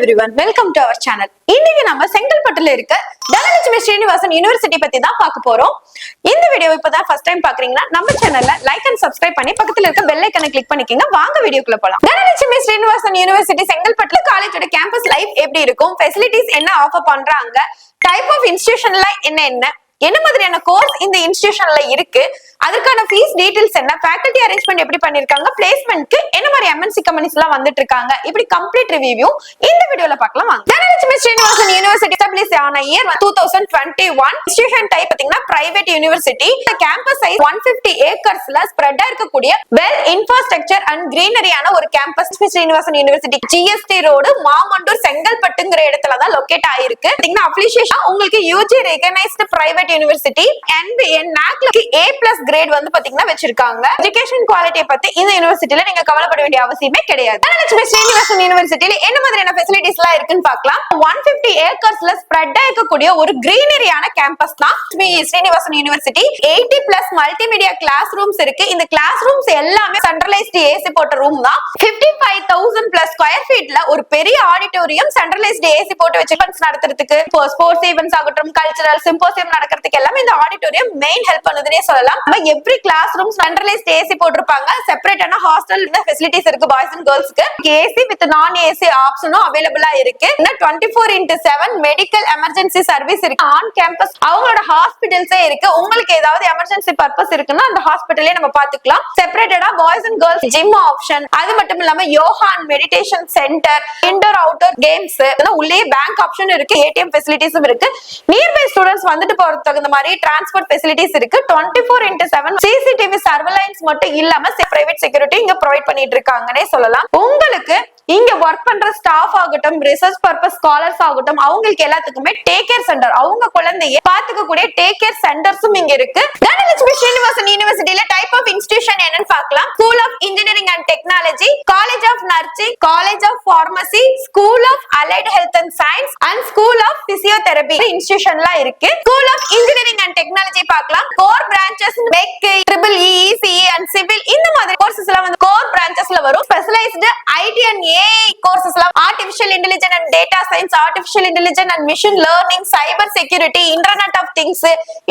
everyone, welcome to our channel. இன்னைக்கு நம்ம செங்கல்பட்டுல இருக்க தனலட்சுமி ஸ்ரீனிவாசன் யூனிவர்சிட்டி பத்தி தான் பார்க்க போறோம். இந்த வீடியோ இப்பதான் ஃபர்ஸ்ட் டைம் பாக்குறீங்கன்னா நம்ம சேனல்ல லைக் அண்ட் சப்ஸ்கிரைப் பண்ணி பக்கத்துல இருக்க பெல் ஐகானை கிளிக் பண்ணிக்கங்க. வாங்க வீடியோக்குள்ள போலாம். தனலட்சுமி ஸ்ரீனிவாசன் யூனிவர்சிட்டி செங்கல்பட்டுல காலேஜோட கேம்பஸ் லைஃப் எப்படி இருக்கும், ஃபெசிலிட்டிஸ் என்ன ஆஃபர் பண்றாங்க, டைப் ஆஃப் இன்ஸ்டிடியூஷன்ல என்ன மாதிரியான கோர்ஸ் இந்த இன்ஸ்டிடியூஷன்ல இருக்கு, அதற்கான ஃபீஸ் டீடைல்ஸ் என்ன, ஃபேக்கல்டி அரேஞ்ச்மெண்ட் எப்படி பண்ணிருக்காங்க, பிளேஸ்மென்ட்க்கு என்ன மாதிரி எம்என்சி கம்பெனிஸ் எல்லாம் வந்துட்டு இருக்காங்க, இப்படி கம்ப்ளீட் ரிவ்யூ இந்த வீடியோல பார்க்கலாம். வாங்க. தனலட்சுமி ஸ்ரீனிவாசன் யூனிவர்சிட்டி எஸ்டாப்லிஷ் ஆன இயர் 2021. இன்ஸ்டிடியூஷன் டைப் பாத்தீங்கன்னா பிரைவேட் யூனிவர்சிட்டி. கேம்பஸ் சைஸ் 150 ஏக்கர்ஸ்ல ஸ்ப்ரெட்டா இருக்கக்கூடிய வெல் இன்ஃப்ராஸ்ட்ரக்சர் அண்ட் கிரீனரியான ஒரு campus Srinivasan university. GST road, Mamandur, செங்கல்பட்டுங்கிற இடத்துல தான் லொகேட் ஆயிருக்கு. பாத்தீங்கன்னா அப்ளிகேஷன் உங்களுக்கு UG recognised private university NBA NACல A+ கிரேட் வந்து பாத்தீங்கன்னா வச்சிருக்காங்க. எஜுகேஷன் குவாலிட்டியை பத்தி இந்த யூனிவர்சிட்டில நீங்க கவலைப்பட வேண்டிய அவசியமே கிடையாது. தனலட்சுமி ஸ்ரீனிவாசன் யூனிவர்சிட்டில என்ன மாதிரியான ஃபெசிலிட்டிஸ் எல்லாம் இருக்குன்னு பார்க்கலாம். 150 ஏக்கர்ஸ்ல ஸ்ப்ரெட் ஆகக்கூடிய ஒரு கிரீனரியான கேம்பஸ் தான் Srinivasan university. 80+ multimedia classrooms இருக்கு. இந்த கிளாஸ் ரூம்ஸ் எல்லாமே சென்ட்ரலைஸ்டு ஏசி போட்ட ரூம் தான். 55,000+ ஸ்கொயர் ஃபீட்ல ஒரு பெரிய ஆடிட்டோரியம் சென்ட்ரலைஸ்டு ஏசி போட்டு வச்சு நடத்துறதுக்கு, ஸ்போர்ட்ஸ் ஈவென்ட்ஸ் ஆகட்டும், கல்ச்சரல் சிம்போசியம் நடக்கிறதுக்கு எல்லாமே இந்த ஆடிட்டோரியம் மெயின் ஹெல்ப் பண்ணுதுன்னே சொல்லலாம். Every classroom centralised AC போட்டிருப்பாங்க. செப்பரேட்டான ஹாஸ்டல் ஃபெசிலிட்டிஸ் இருக்கு பாய்ஸ் அண்ட் கேர்ள்ஸ்க்கு. ஏசி வித் நான் ஏசி ஆப்ஷனும் அவைலபிளா இருக்கு. 24/7 மெடிக்கல் எமர்ஜென்சி சர்வீஸ் இருக்கு. ஆன் கேம்பஸ் அவங்களோட ஹாஸ்பிடல்ஸே இருக்கு. உங்களுக்கு ஏதாவது எமர்ஜென்சி பர்பஸ் இருக்குன்னா அந்த ஹாஸ்பிடலே நம்ம பாத்துக்கலாம். செப்பரேட்டடா boys and girls gym option, அது மட்டும் இல்லாம yoga and meditation centre, indoor outdoor games, உள்ளே பேங்க் ஆப்ஷன் இருக்கு, ஏடிஎம் ஃபெசிலிட்டிஸும் இருக்கு. நியர்பை ஸ்டூடண்ட்ஸ் வந்துட்டு போறதுக்கு தகுந்த மாதிரி டிரான்ஸ்போர்ட் ஃபெசிலிட்டிஸ் இருக்கு. 24/7 சிசிடிவி சர்வேலன்ஸ் மட்டும் இல்லாம பிரைவேட் செக்யூரிட்டி இங்க ப்ரொவைட் பண்ணிட்டு இருக்காங்கன்னே சொல்லலாம். உங்களுக்கு இங்க ஒர்க் பண்ற ஸ்டாஃப் ஆகட்டும், ரிசர்ச் பர்பஸ் ஸ்காலர்ஸ் ஆகட்டும், அவங்களுக்கு எல்லாத்துக்குமே டேக் கேர் சென்டர், அவங்க குழந்தைய பாத்துக்கக்கூடிய டேக் கேர் சென்டர்ஸும் இங்க இருக்கு. தனலட்சுமி ஸ்ரீனிவாசன் யூனிவர்சிட்டியில டைப் ஆஃப் இன்ஸ்டிடியூஷன் என்னன்னு பார்க்கலாம். School of engineering and technology, college of nursing, college of pharmacy, school of allied health and science and school of physiotherapy இன்ஸ்டிடியூஷன்லாம் இருக்கு. School of engineering and technology பார்க்கலாம். Core branches mech, EEE, ECE and civil, இந்த மாதிரி courses எல்லாம் வந்து core பிரான்ச்சஸ்ல வரும். Specialised IT and AI courses எல்லாம் artificial intelligence and data science, artificial intelligence and machine learning, cyber security, internet of things,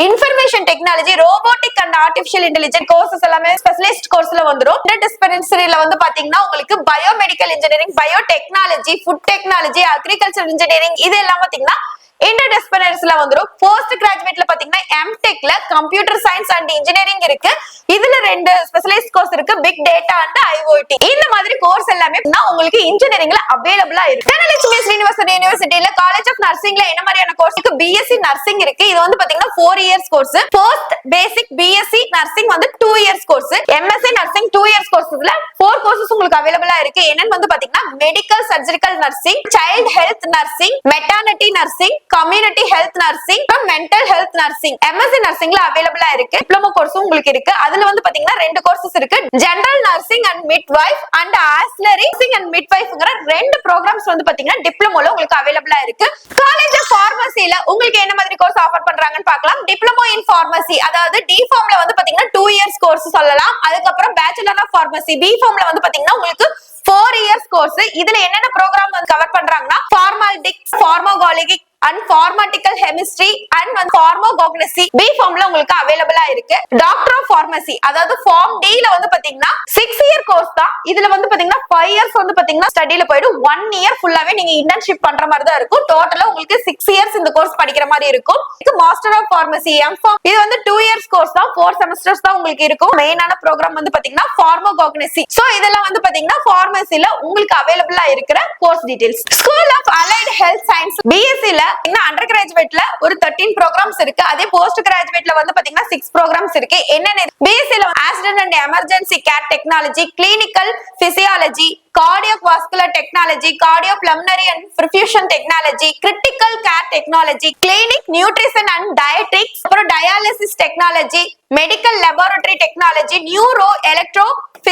information technology, robotic and artificial intelligence courses எல்லாமே specialist கோர்ஸ்ல வந்துரும். டிஸ்பென்சரியில வந்து பாத்தீங்கன்னா உங்களுக்கு biomedical engineering, biotechnology, food technology, agriculture engineering, இது எல்லாம் பாத்தீங்கன்னா இன்டர்டிசிப்ளினரிஸ்ல வந்துரும். போஸ்ட் கிராஜுவேட்ல பாத்தீங்கன்னா MTechல கம்ப்யூட்டர் சயின்ஸ் அண்ட் இன்ஜினியரிங் இருக்கு. இதுல 2 ஸ்பெஷலைஸ்ட் கோர்ஸ் இருக்கு, பிக் டேட்டா அண்ட் IoT. இந்த மாதிரி கோர்ஸ் எல்லாமே உங்களுக்கு இன்ஜினியரிங்ல அவைலபிளா இருக்கு. தனலட்சுமி ஸ்ரீனிவாசன் யூனிவர்சிட்டியில காலேஜ் ஆஃப் நர்சிங்ல என்ன மாதிரியான கோர்ஸ் இருக்கு? BSc நர்சிங் இருக்கு. இது வந்து பாத்தீங்கன்னா 4 years course. Post basic BSc nursing வந்து 2 years course. MSc nursing 2 years கோர்ஸ்ல 4 கோர்சஸ் உங்களுக்கு அவைலபிளா இருக்கு. என்னன்னு வந்து பாத்தீங்கன்னா medical surgical nursing, child health nursing, maternity nursing, community health nursing, mental health nursing. MSc நர்சிங்ல அவைலபிளா இருக்கு. டிப்ளமோ கோர்ஸும் உங்களுக்கு இருக்கு. அதுல வந்து பாத்தீங்கன்னா 2 கோர்சஸ் இருக்கு. General nursing and midwife and auxiliary nursing and மிட்வைஃப்ங்கற 2 ப்ரோக்ராம்ஸ் வந்து பாத்தீங்கன்னா டிப்ளமோல உங்களுக்கு அவைலபிளா இருக்கு. காலேஜ் ஆஃப் பார்மசில உங்களுக்கு என்ன மாதிரி கோர்ஸ் ஆஃபர் பண்றாங்கன்னு பார்க்கலாம். டிப்ளமோ இன் பார்மசி, அதாவது டி ஃபார்ம்ல வந்து பாத்தீங்கன்னா 2 இயர்ஸ் கோர்ஸ் சொல்லலாம். அதுக்கு அப்புறம் பேச்சுலர் ஆஃப் பார்மசி பி ஃபார்ம்ல வந்து பாத்தீங்கன்னா உங்களுக்கு 4 இயர்ஸ் கோர்ஸ். இதுல என்னென்ன ப்ரோக்ராம் வந்து கவர் பண்றாங்கன்னா formalities, pharmacology and pharmaceutical chemistry and pharmacognosy B ஃபார்ம்ல உங்களுக்கு அவேலபிளா இருக்கு. டாக்டர் ஆஃப் பார்மசி, அதாவது ஃபார்ம் D ல வந்து பாத்தீங்கன்னா 6 இயர் கோர்ஸ் தான். இதுல வந்து பாத்தீங்கன்னா 5 இயர்ஸ் வந்து பாத்தீங்கன்னா ஸ்டடில போய்டும். 1 இயர் ஃபுல்லாவே நீங்க இன்டர்ன்ஷிப் பண்ற மாதிரி தான் இருக்கும். டோட்டலா உங்களுக்கு 6 இயர்ஸ் இந்த கோர்ஸ் படிக்கிற மாதிரி இருக்கும். மாஸ்டர் ஆஃப் பார்மசி M.Pharm, இது வந்து 2 இயர்ஸ் கோர்ஸ் தான். 4 செமஸ்டர்ஸ் தான் உங்களுக்கு இருக்கும். மெயினான ப்ரோக்ராம் வந்து பாத்தீங்கன்னா pharmacognosy. சோ இதெல்லாம் வந்து பாத்தீங்கன்னா பார்மசில உங்களுக்கு அவேலபிளா இருக்கிற course details. School of allied health science BSc ல அண்டர் கிராஜுவேட்ல ஒரு 13 ப்ரோக்ராம்ஸ் இருக்கு. அதே போஸ்ட் கிராஜுவேட்ல வந்து பாத்தீங்கன்னா 6 ப்ரோக்ராம்ஸ் இருக்கு. என்னென்ன? BSc ல accident and emergency care technology, clinical physiology, cardiovascular technology, cardiopulmonary and perfusion technology, critical care technology, clinic nutrition and dietetics, dialysis technology, medical laboratory technology, neuro electro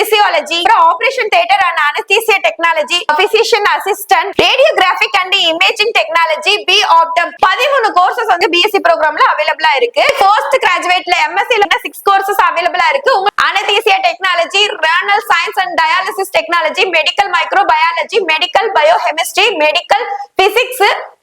physiology, operation theater and anesthesia technology, physician assistant, radiographic and imaging technology, B Optum 13 courses வந்து BSc programல available இருக்கு. Post graduateல MSc ல 6 courses available இருக்கு. Anesthesia technology, renal science and dialysis technology, medical microbiology, medical biochemistry, medical physics,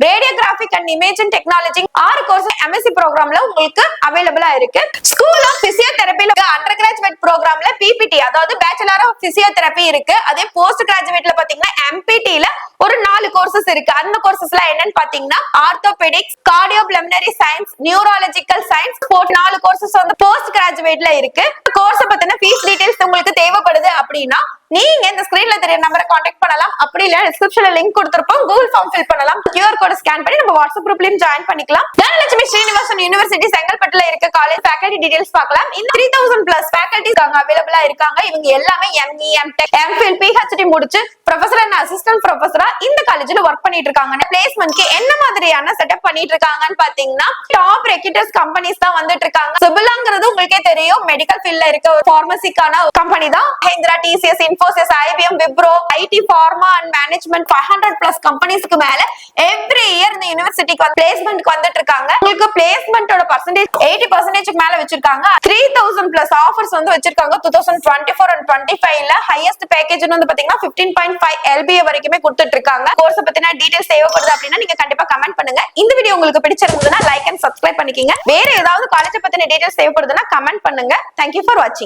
radiographic and imaging technology 6 courses MSc programல உங்களுக்கு available இருக்கு. School of Physiotherapy undergraduate programல PPT அதாவது Bachelor of Physiotherapy இருக்கு. அதே post கிராஜுவேட்ல பாத்தீங்கன்னா MPT ல ஒரு 4 courses இருக்கு. அந்த கோர்சஸ்ல என்னன்னு பாத்தீங்கன்னா orthopaedics, cardiopulmonary science, neurological science 4 courses வந்து போஸ்ட் கிராஜுவேட்ல இருக்கு. கோர்ஸ் பத்தின ஃபீஸ் டீடைல்ஸ் உங்களுக்கு தேவைப்படுது அப்படின்னா நீங்க இந்த ஸ்கிரீன்ல தெரிய நம்பரை கான்டாக்ட் பண்ணலாம். அப்படி இல்ல டிஸ்கிரிப்ஷன்ல லிங்க் கொடுத்திருப்போம், கூகுள் ஃபார்ம் ஃபில் பண்ணலாம். QR கோட் ஸ்கேன் பண்ணி நம்ம வாட்ஸ்அப் குரூப்லயும் ஜாயின் பண்ணிக்கலாம். தனலட்சுமி ஸ்ரீனிவாசன் யுனிவர்சிட்டி செங்கல்பட்டுல இருக்க காலேஜ் ஃபேக்கல்டி டீடைல்ஸ் பார்க்கலாம். இந்த 3000 பிளஸ் ஃபேக்கல்டிஸ் அங்க அவைலபிளா இருக்காங்க. இவங்க எல்லாமே ME, MTech, MPhil, PhD முடிச்சு ப்ரொஃபசர் அண்ட் அசிஸ்டன்ட் ப்ரொஃபசரா இந்த காலேஜ்ல ஒர்க் பண்ணிட்டு இருக்காங்க. பிளேஸ்மென்ட்க்கு என்ன மாதிரியான செட்டப் பண்ணிட்டு இருக்காங்கன்னு பாத்தீங்கன்னா டாப் ரெக்ரூட்டர்ஸ் கம்பெனிஸ் தான் வந்துட்டு இருக்காங்க. சிபிலாங்கிறது உங்களுக்கே தெரியும், மெடிக்கல் ஃபீல்ட்ல இருக்க ஒரு பார்மசிக்கான கம்பெனி தான். Mahindra, TCS, Infosys, IBM, Wipro, IT, Pharma and Management 500 plus கம்பெனிஸ்க்கு மேல எவ்ரி இயர் இந்த யூனிவர்சிட்டிக்கு பிளேஸ்மென்ட்க்கு வந்துட்டு இருக்காங்க. உங்களுக்கு பிளேஸ்மென்ட்டோட பர்சன்டேஜ் 80% மேல வச்சிருக்காங்க. 3000 பிளஸ் ஆஃபர்ஸ் வந்து வச்சிருக்காங்க. 2024 and 25 ல ஹையஸ்ட் பேக்கேஜ் வந்து பாத்தீங்கன்னா 15.5 LBA வரைக்குமே கொடுத்துட்டு இருக்காங்க. கோர்ஸ் பத்தின டீடைல்ஸ் தேவைப்படுது அப்படின்னா நீங்க கண்டிப்பா கமெண்ட் பண்ணுங்க. இந்த வீடியோ உங்களுக்கு பிடிச்சிருந்ததுன்னா லைக் அண்ட் சப்ஸ்கிரைப் பண்ணிக்கங்க. வேற ஏதாவது காலேஜ் பத்தின டீடைல்ஸ் தேவைப்படுதுன்னா கமெண்ட் பண்ணுங்க. Thank you for watching.